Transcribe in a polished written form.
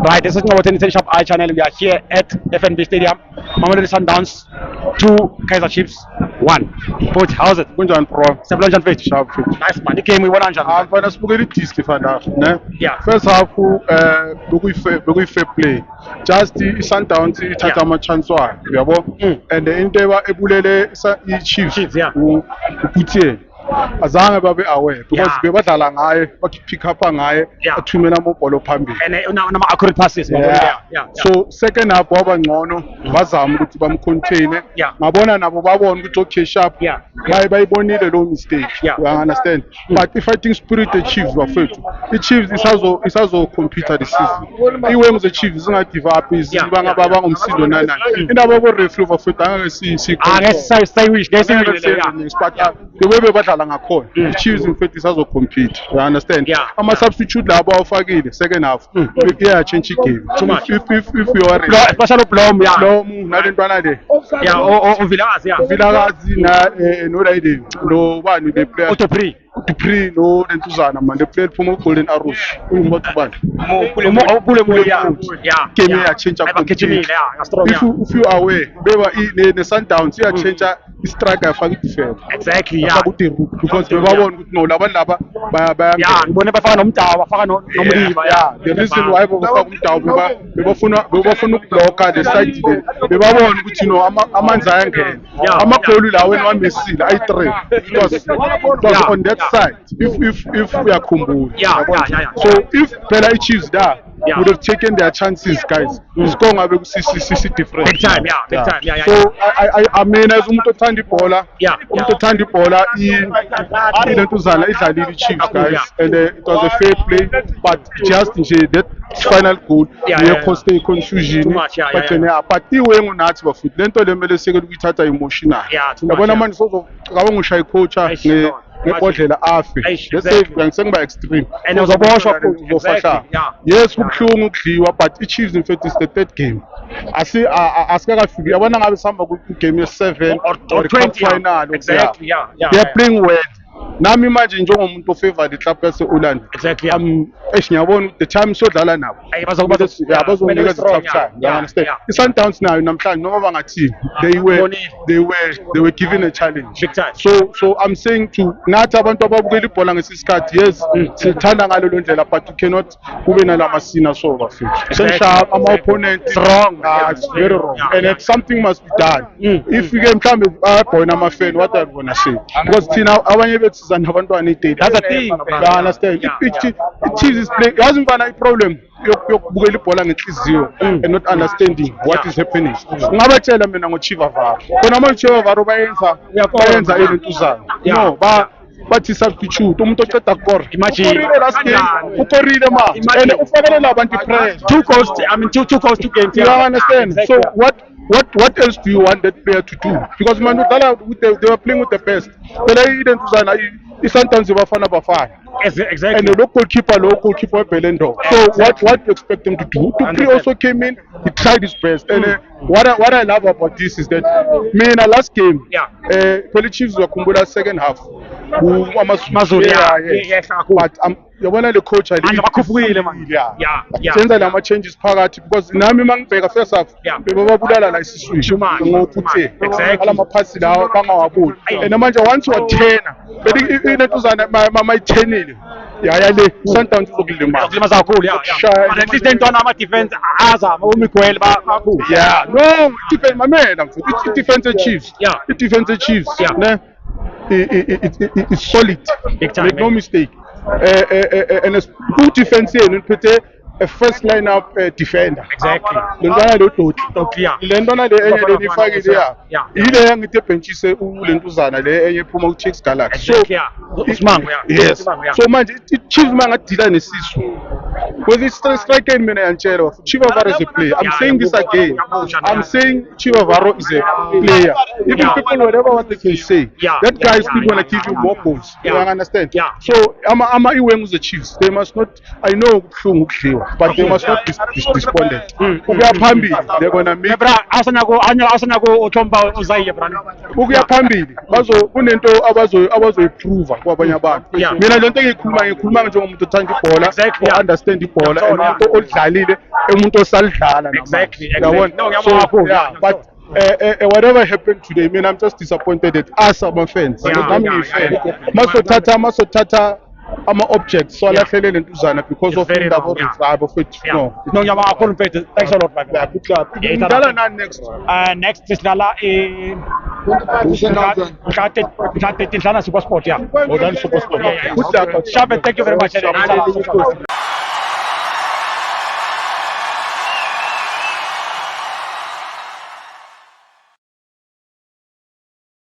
Right, this is Ngcobo Tennis Shop I channel. We are here at FNB Stadium. Mamelodi Sundowns 2, Kaizer Chiefs 1. Coach, how's it? Kunjani bro? Sebeloja mfethu. Sharp fit. Nice man. Igame uyibona kanjani? Mfana sibukela idisk fana ne. Yeah. First half bekuyi fair play. Just iSundowns ithatha ama chance wayo, uyabo? And into ebulele iChiefs yeah. uPutie azange babe aware because bebadlala ngaye pick up ngaye athumela amabhola phambili and nama accurate passes. Yeah. So second half waba ngcono bazama ukuthi bamcontain ngabona nabo babona ukuthi okay sharp bayibonile lo mistake you understand but the fighting spirit the Chiefs bafethu iChiefs isazo compete this season iwings the Chiefs zinga give up izibanga baba ngomsindo nana indaba bo referee bafethu angeke sayiwish but the way bebadlala ngakhona iChiefs in fact isazo compete you understand ama substitute labo awufakile second half change game too much if you are especially Blom nalentwana le Vilakazi no lady no bani they play Dupree no lentuzana man they play from Golden Arrows umuntu bani game ya change if you are aware beba ne Sundowns ya change istriker yafaka idefense exactly because bebabona ukuthi no labantu laba ngibone bafaka nomdawu bafaka nomliba the reason why bafaka umdawu bebafuna ukublocker the side le bebabona ukuthi no amanzi ayangena amagoli lawo wamesile ayi3 because on that side if uyakhumbula so if phela iChiefs da would have taken their chances guys score ngabe kusisi different big time so I mean as umuntu othanda ibhola umuntu othanda ibhola ilentuzana idlalile iChiefs guys and it was a fair play but just nje that final goal caused a confusion but iwe ngunathi bafuthi lento lemele sekele ukuyithatha emotional yabona manje sozoqaba ngishaya icoach ngebhodlela afe bese ngisengiba extreme and uzoboshwa uzofahla yes kubhlungu ukudliwa but iChiefs in fact is the third game asikakafiki yabona ngabe sihamba ku game ye7 or 20 final exactly they are playing well nami manje njengomuntu ofavor iclub yaseOrlando ngiyabona the time sodlala nabo bazonikeza tough time you understand iSundowns nayo namhlanje noma bangathini they were given a challenge big time so I'm saying to nathi abantu ababukela ibhola ngesisikhathi yes sithanda ngalo ndlela but you cannot kube nalamasina so bafethu sensharp ama opponent wrong it's very wrong and something must be done if you can mhlambe abona ama fan what are gonna say because thina abanye bethu sizana abantwana that's a thing you understand it is play yazi mfana iproblem yokubukela ibhola ngenhliziyo and not understanding what is happening ngabatshela mina ngoChivavaro khona manje uChivavaro bayenza ilentuzana no bathi substitute umuntu oceda ukora imagine last game ukorile ma and ufakele labantu pressure two goals to game you understand so what else do you want that player to do because man they were playing with the best phela ilentuzana iSundowns bafana exactly and the local goalkeeper Belendo so what you expect them to do Dupree also came in he tried his best and what I love about this is that last game the Chiefs wakhumbula second half Mazuri but yabona le coach bakhuphukile man senza lama changes phakathi because nami mangibheka first half bebabulala la isizwe ngokuthe alama pass lawo bangawabuli and manje once wathena bethi inetuzana mayithenile le Sundowns uzokulimaza kakhulu at least entwana ama defense azama uMiguel bakhulu no defense mamela mfuthu defense Chiefs defense Chiefs ne it's solid make no mistake and a good defense yenu niphethe a first lineup defender exactly lentwana lo Doti lentwana le enye lenifakile ile yangithi ebhenchise ulentuzana le enye ephuma ku Chiefs Galaxy so uSimango yes so manje iChiefs mangadila nesisu with this striker mina yantshela Chivavaro is a player I'm saying this again I'm saying Chivavaro is a player even people whatever what they can say that guy is still gonna give you more goals you understand so ama iwengu the Chiefs they must not I know kubhlungu ukudliwa but they must not be despondent ukuya phambili they're gonna make asanako uthomba uzayiye brand ukuya phambili kunento abazoyiprova kwabanye abantu mina lento engiyikhuluma njengomuntu othanda ibhola understand understand ibhola and umuntu olidlalile umuntu osalidlala Exactly. yabona No, so yeah but whatever happened today, I mean, I'm just disappointed at us, our fans. Masotata, objects, so Yeah. because of very the wrong, yeah. tribe of it. Yeah. No. No, ngiyabonga kakhulu mfethu. Thanks a lot, my Yeah, friend. good job. Yeah, Ngidlala nani next? Next sidlala mhla 13 sidlala Super Sport, yeah. Good luck. Sharp, thank you very much.